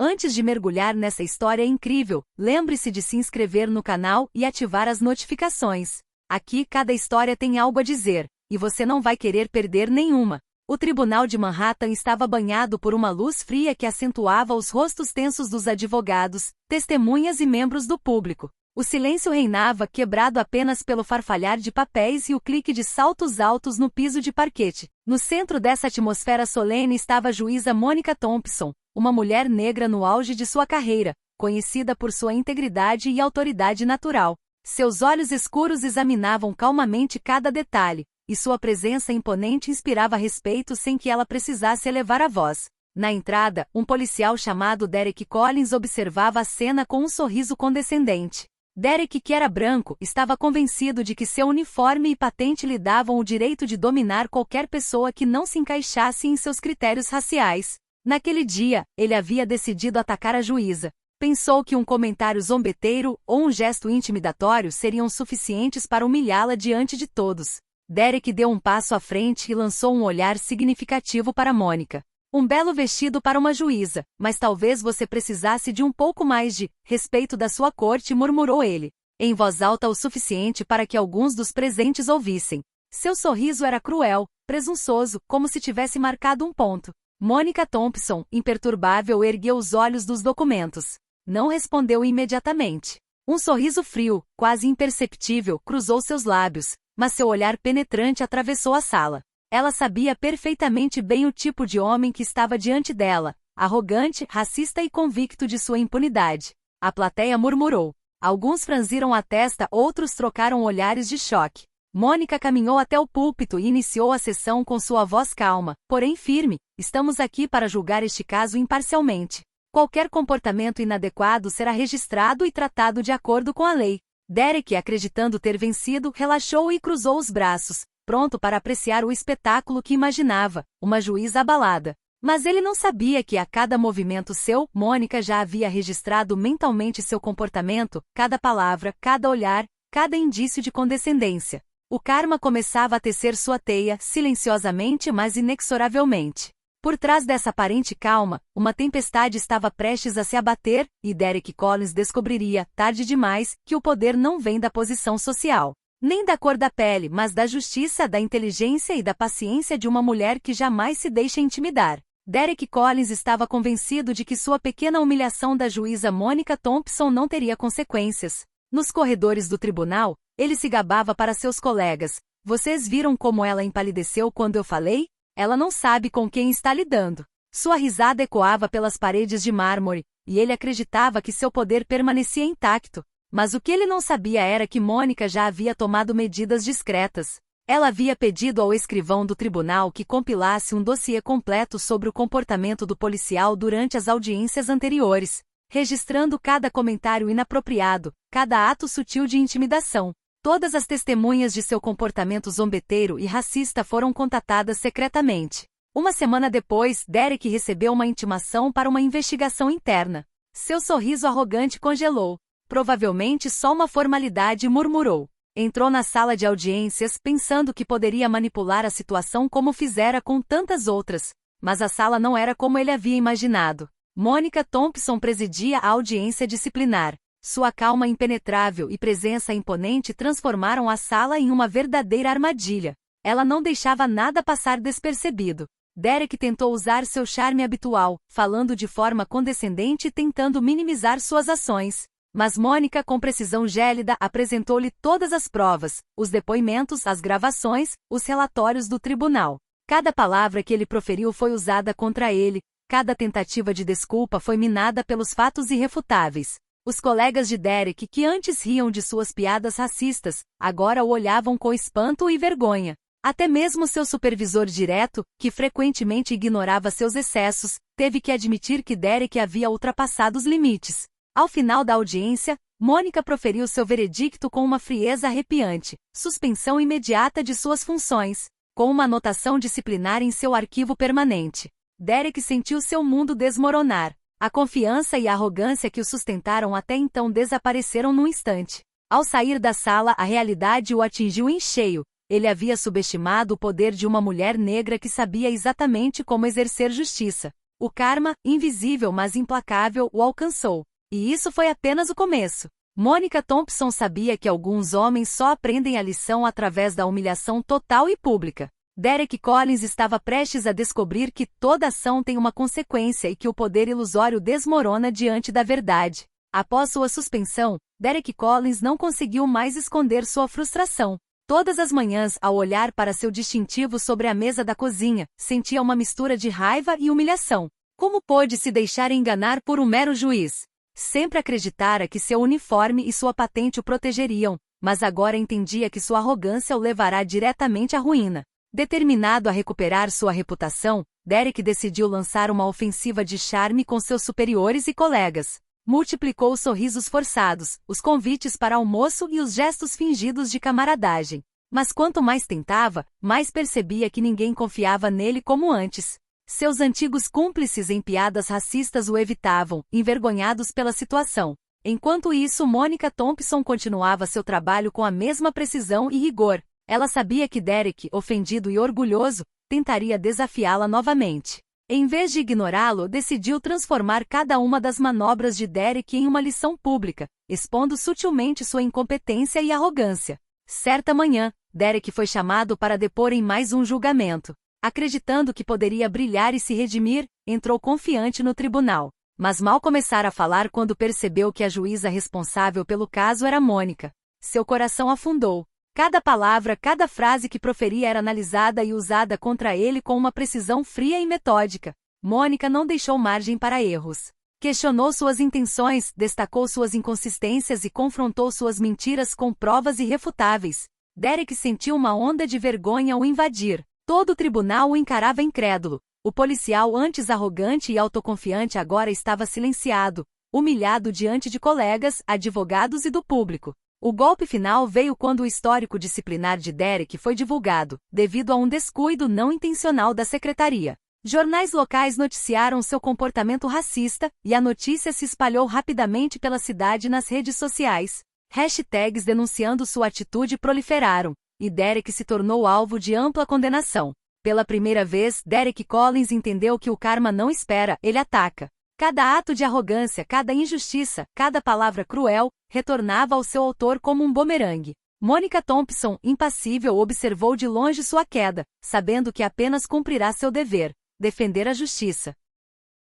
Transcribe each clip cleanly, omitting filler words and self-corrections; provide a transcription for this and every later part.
Antes de mergulhar nessa história incrível, lembre-se de se inscrever no canal e ativar as notificações. Aqui cada história tem algo a dizer, e você não vai querer perder nenhuma. O Tribunal de Manhattan estava banhado por uma luz fria que acentuava os rostos tensos dos advogados, testemunhas e membros do público. O silêncio reinava, quebrado apenas pelo farfalhar de papéis e o clique de saltos altos no piso de parquete. No centro dessa atmosfera solene estava a juíza Monica Thompson, uma mulher negra no auge de sua carreira, conhecida por sua integridade e autoridade natural. Seus olhos escuros examinavam calmamente cada detalhe, e sua presença imponente inspirava respeito sem que ela precisasse elevar a voz. Na entrada, um policial chamado Derek Collins observava a cena com um sorriso condescendente. Derek, que era branco, estava convencido de que seu uniforme e patente lhe davam o direito de dominar qualquer pessoa que não se encaixasse em seus critérios raciais. Naquele dia, ele havia decidido atacar a juíza. Pensou que um comentário zombeteiro ou um gesto intimidatório seriam suficientes para humilhá-la diante de todos. Derek deu um passo à frente e lançou um olhar significativo para Monica. Um belo vestido para uma juíza, mas talvez você precisasse de um pouco mais de respeito da sua corte, murmurou ele, em voz alta o suficiente para que alguns dos presentes ouvissem. Seu sorriso era cruel, presunçoso, como se tivesse marcado um ponto. Monica Thompson, imperturbável, ergueu os olhos dos documentos. Não respondeu imediatamente. Um sorriso frio, quase imperceptível, cruzou seus lábios, mas seu olhar penetrante atravessou a sala. Ela sabia perfeitamente bem o tipo de homem que estava diante dela, arrogante, racista e convicto de sua impunidade. A plateia murmurou. Alguns franziram a testa, outros trocaram olhares de choque. Monica caminhou até o púlpito e iniciou a sessão com sua voz calma, porém firme. Estamos aqui para julgar este caso imparcialmente. Qualquer comportamento inadequado será registrado e tratado de acordo com a lei. Derek, acreditando ter vencido, relaxou e cruzou os braços, pronto para apreciar o espetáculo que imaginava, uma juíza abalada. Mas ele não sabia que a cada movimento seu, Monica já havia registrado mentalmente seu comportamento, cada palavra, cada olhar, cada indício de condescendência. O karma começava a tecer sua teia, silenciosamente mas inexoravelmente. Por trás dessa aparente calma, uma tempestade estava prestes a se abater, e Derek Collins descobriria, tarde demais, que o poder não vem da posição social. Nem da cor da pele, mas da justiça, da inteligência e da paciência de uma mulher que jamais se deixa intimidar. Derek Collins estava convencido de que sua pequena humilhação da juíza Monica Thompson não teria consequências. Nos corredores do tribunal, ele se gabava para seus colegas. Vocês viram como ela empalideceu quando eu falei? Ela não sabe com quem está lidando. Sua risada ecoava pelas paredes de mármore, e ele acreditava que seu poder permanecia intacto. Mas o que ele não sabia era que Monica já havia tomado medidas discretas. Ela havia pedido ao escrivão do tribunal que compilasse um dossiê completo sobre o comportamento do policial durante as audiências anteriores, registrando cada comentário inapropriado, cada ato sutil de intimidação. Todas as testemunhas de seu comportamento zombeteiro e racista foram contatadas secretamente. Uma semana depois, Derek recebeu uma intimação para uma investigação interna. Seu sorriso arrogante congelou. Provavelmente só uma formalidade, murmurou. Entrou na sala de audiências pensando que poderia manipular a situação como fizera com tantas outras. Mas a sala não era como ele havia imaginado. Monica Thompson presidia a audiência disciplinar. Sua calma impenetrável e presença imponente transformaram a sala em uma verdadeira armadilha. Ela não deixava nada passar despercebido. Derek tentou usar seu charme habitual, falando de forma condescendente e tentando minimizar suas ações. Mas Monica, com precisão gélida, apresentou-lhe todas as provas, os depoimentos, as gravações, os relatórios do tribunal. Cada palavra que ele proferiu foi usada contra ele, cada tentativa de desculpa foi minada pelos fatos irrefutáveis. Os colegas de Derek, que antes riam de suas piadas racistas, agora o olhavam com espanto e vergonha. Até mesmo seu supervisor direto, que frequentemente ignorava seus excessos, teve que admitir que Derek havia ultrapassado os limites. Ao final da audiência, Monica proferiu seu veredicto com uma frieza arrepiante: suspensão imediata de suas funções, com uma anotação disciplinar em seu arquivo permanente. Derek sentiu seu mundo desmoronar. A confiança e a arrogância que o sustentaram até então desapareceram num instante. Ao sair da sala, a realidade o atingiu em cheio. Ele havia subestimado o poder de uma mulher negra que sabia exatamente como exercer justiça. O karma, invisível mas implacável, o alcançou. E isso foi apenas o começo. Monica Thompson sabia que alguns homens só aprendem a lição através da humilhação total e pública. Derek Collins estava prestes a descobrir que toda ação tem uma consequência e que o poder ilusório desmorona diante da verdade. Após sua suspensão, Derek Collins não conseguiu mais esconder sua frustração. Todas as manhãs, ao olhar para seu distintivo sobre a mesa da cozinha, sentia uma mistura de raiva e humilhação. Como pôde se deixar enganar por um mero juiz? Sempre acreditara que seu uniforme e sua patente o protegeriam, mas agora entendia que sua arrogância o levará diretamente à ruína. Determinado a recuperar sua reputação, Derek decidiu lançar uma ofensiva de charme com seus superiores e colegas. Multiplicou os sorrisos forçados, os convites para almoço e os gestos fingidos de camaradagem. Mas quanto mais tentava, mais percebia que ninguém confiava nele como antes. Seus antigos cúmplices em piadas racistas o evitavam, envergonhados pela situação. Enquanto isso, Monica Thompson continuava seu trabalho com a mesma precisão e rigor. Ela sabia que Derek, ofendido e orgulhoso, tentaria desafiá-la novamente. Em vez de ignorá-lo, decidiu transformar cada uma das manobras de Derek em uma lição pública, expondo sutilmente sua incompetência e arrogância. Certa manhã, Derek foi chamado para depor em mais um julgamento. Acreditando que poderia brilhar e se redimir, entrou confiante no tribunal. Mas mal começara a falar quando percebeu que a juíza responsável pelo caso era Monica. Seu coração afundou. Cada palavra, cada frase que proferia era analisada e usada contra ele com uma precisão fria e metódica. Monica não deixou margem para erros. Questionou suas intenções, destacou suas inconsistências e confrontou suas mentiras com provas irrefutáveis. Derek sentiu uma onda de vergonha ao invadir. Todo o tribunal o encarava incrédulo. O policial antes arrogante e autoconfiante agora estava silenciado, humilhado diante de colegas, advogados e do público. O golpe final veio quando o histórico disciplinar de Derek foi divulgado, devido a um descuido não intencional da secretaria. Jornais locais noticiaram seu comportamento racista, e a notícia se espalhou rapidamente pela cidade nas redes sociais. Hashtags denunciando sua atitude proliferaram, e Derek se tornou alvo de ampla condenação. Pela primeira vez, Derek Collins entendeu que o karma não espera, ele ataca. Cada ato de arrogância, cada injustiça, cada palavra cruel, retornava ao seu autor como um bumerangue. Monica Thompson, impassível, observou de longe sua queda, sabendo que apenas cumprirá seu dever, defender a justiça.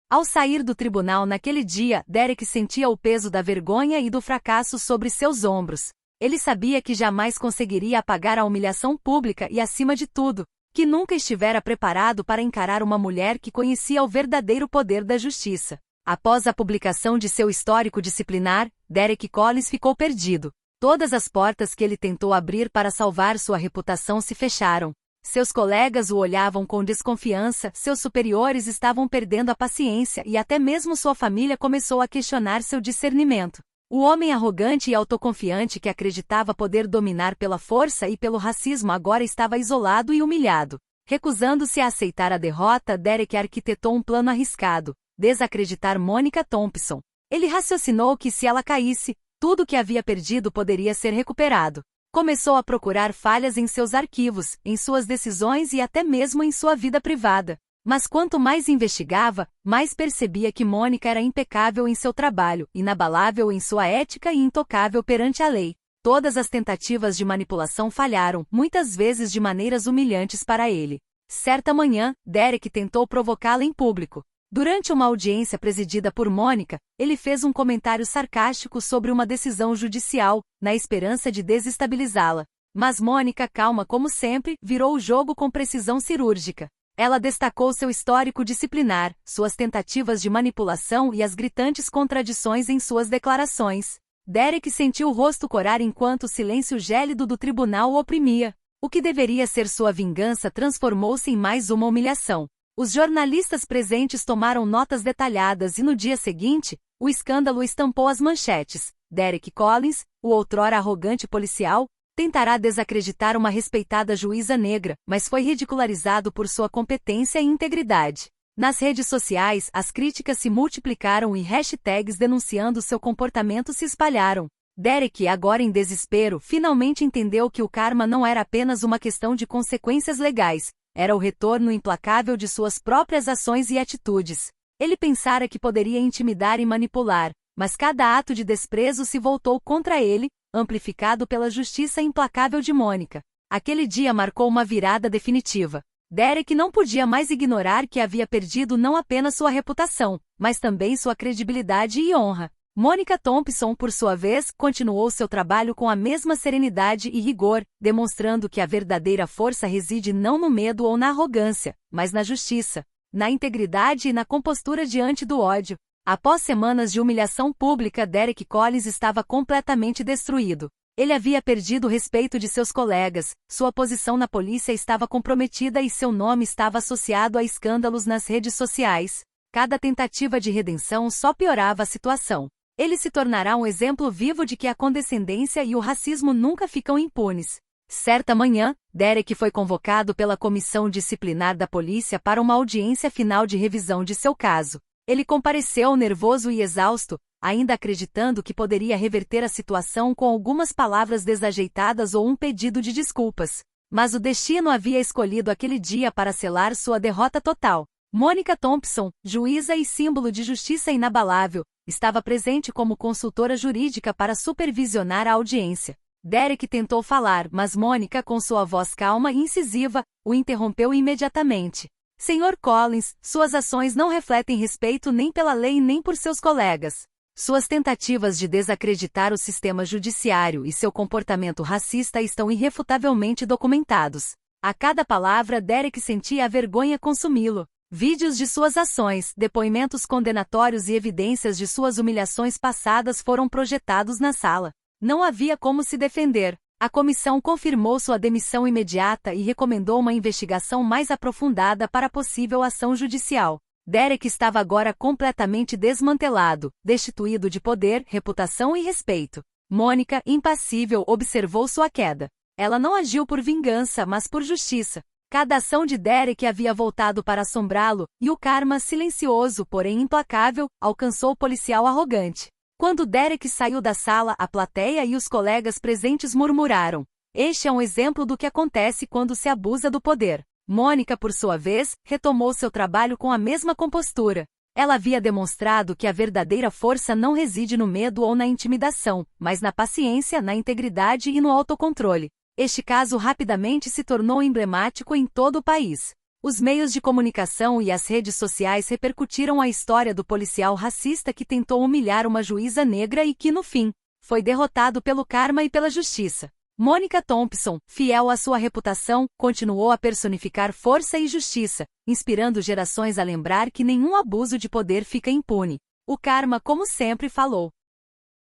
Ao sair do tribunal naquele dia, Derek sentia o peso da vergonha e do fracasso sobre seus ombros. Ele sabia que jamais conseguiria apagar a humilhação pública e, acima de tudo, que nunca estivera preparado para encarar uma mulher que conhecia o verdadeiro poder da justiça. Após a publicação de seu histórico disciplinar, Derek Collins ficou perdido. Todas as portas que ele tentou abrir para salvar sua reputação se fecharam. Seus colegas o olhavam com desconfiança, seus superiores estavam perdendo a paciência e até mesmo sua família começou a questionar seu discernimento. O homem arrogante e autoconfiante que acreditava poder dominar pela força e pelo racismo agora estava isolado e humilhado. Recusando-se a aceitar a derrota, Derek arquitetou um plano arriscado: desacreditar Monica Thompson. Ele raciocinou que se ela caísse, tudo o que havia perdido poderia ser recuperado. Começou a procurar falhas em seus arquivos, em suas decisões e até mesmo em sua vida privada. Mas quanto mais investigava, mais percebia que Monica era impecável em seu trabalho, inabalável em sua ética e intocável perante a lei. Todas as tentativas de manipulação falharam, muitas vezes de maneiras humilhantes para ele. Certa manhã, Derek tentou provocá-la em público. Durante uma audiência presidida por Monica, ele fez um comentário sarcástico sobre uma decisão judicial, na esperança de desestabilizá-la. Mas Monica, calma como sempre, virou o jogo com precisão cirúrgica. Ela destacou seu histórico disciplinar, suas tentativas de manipulação e as gritantes contradições em suas declarações. Derek sentiu o rosto corar enquanto o silêncio gélido do tribunal o oprimia. O que deveria ser sua vingança transformou-se em mais uma humilhação. Os jornalistas presentes tomaram notas detalhadas e no dia seguinte, o escândalo estampou as manchetes. Derek Collins, o outrora arrogante policial, tentará desacreditar uma respeitada juíza negra, mas foi ridicularizado por sua competência e integridade. Nas redes sociais, as críticas se multiplicaram e hashtags denunciando seu comportamento se espalharam. Derek, agora em desespero, finalmente entendeu que o karma não era apenas uma questão de consequências legais, Era o retorno implacável de suas próprias ações e atitudes. Ele pensara que poderia intimidar e manipular, mas cada ato de desprezo se voltou contra ele, amplificado pela justiça implacável de Mônica. Aquele dia marcou uma virada definitiva. Derek não podia mais ignorar que havia perdido não apenas sua reputação, mas também sua credibilidade e honra. Mônica Thompson, por sua vez, continuou seu trabalho com a mesma serenidade e rigor, demonstrando que a verdadeira força reside não no medo ou na arrogância, mas na justiça, na integridade e na compostura diante do ódio. Após semanas de humilhação pública, Derek Collins estava completamente destruído. Ele havia perdido o respeito de seus colegas, sua posição na polícia estava comprometida e seu nome estava associado a escândalos nas redes sociais. Cada tentativa de redenção só piorava a situação. Ele se tornará um exemplo vivo de que a condescendência e o racismo nunca ficam impunes. Certa manhã, Derek foi convocado pela comissão disciplinar da polícia para uma audiência final de revisão de seu caso. Ele compareceu nervoso e exausto, ainda acreditando que poderia reverter a situação com algumas palavras desajeitadas ou um pedido de desculpas. Mas o destino havia escolhido aquele dia para selar sua derrota total. Mônica Thompson, juíza e símbolo de justiça inabalável, estava presente como consultora jurídica para supervisionar a audiência. Derek tentou falar, mas Mônica, com sua voz calma e incisiva, o interrompeu imediatamente. Sr. Collins, suas ações não refletem respeito nem pela lei nem por seus colegas. Suas tentativas de desacreditar o sistema judiciário e seu comportamento racista estão irrefutavelmente documentados. A cada palavra, Derek sentia a vergonha consumi-lo. Vídeos de suas ações, depoimentos condenatórios e evidências de suas humilhações passadas foram projetados na sala. Não havia como se defender. A comissão confirmou sua demissão imediata e recomendou uma investigação mais aprofundada para possível ação judicial. Derek estava agora completamente desmantelado, destituído de poder, reputação e respeito. Mônica, impassível, observou sua queda. Ela não agiu por vingança, mas por justiça. Cada ação de Derek havia voltado para assombrá-lo, e o karma silencioso, porém implacável, alcançou o policial arrogante. Quando Derek saiu da sala, a plateia e os colegas presentes murmuraram. Este é um exemplo do que acontece quando se abusa do poder. Mônica, por sua vez, retomou seu trabalho com a mesma compostura. Ela havia demonstrado que a verdadeira força não reside no medo ou na intimidação, mas na paciência, na integridade e no autocontrole. Este caso rapidamente se tornou emblemático em todo o país. Os meios de comunicação e as redes sociais repercutiram a história do policial racista que tentou humilhar uma juíza negra e que, no fim, foi derrotado pelo karma e pela justiça. Mônica Thompson, fiel à sua reputação, continuou a personificar força e justiça, inspirando gerações a lembrar que nenhum abuso de poder fica impune. O karma, como sempre, falou.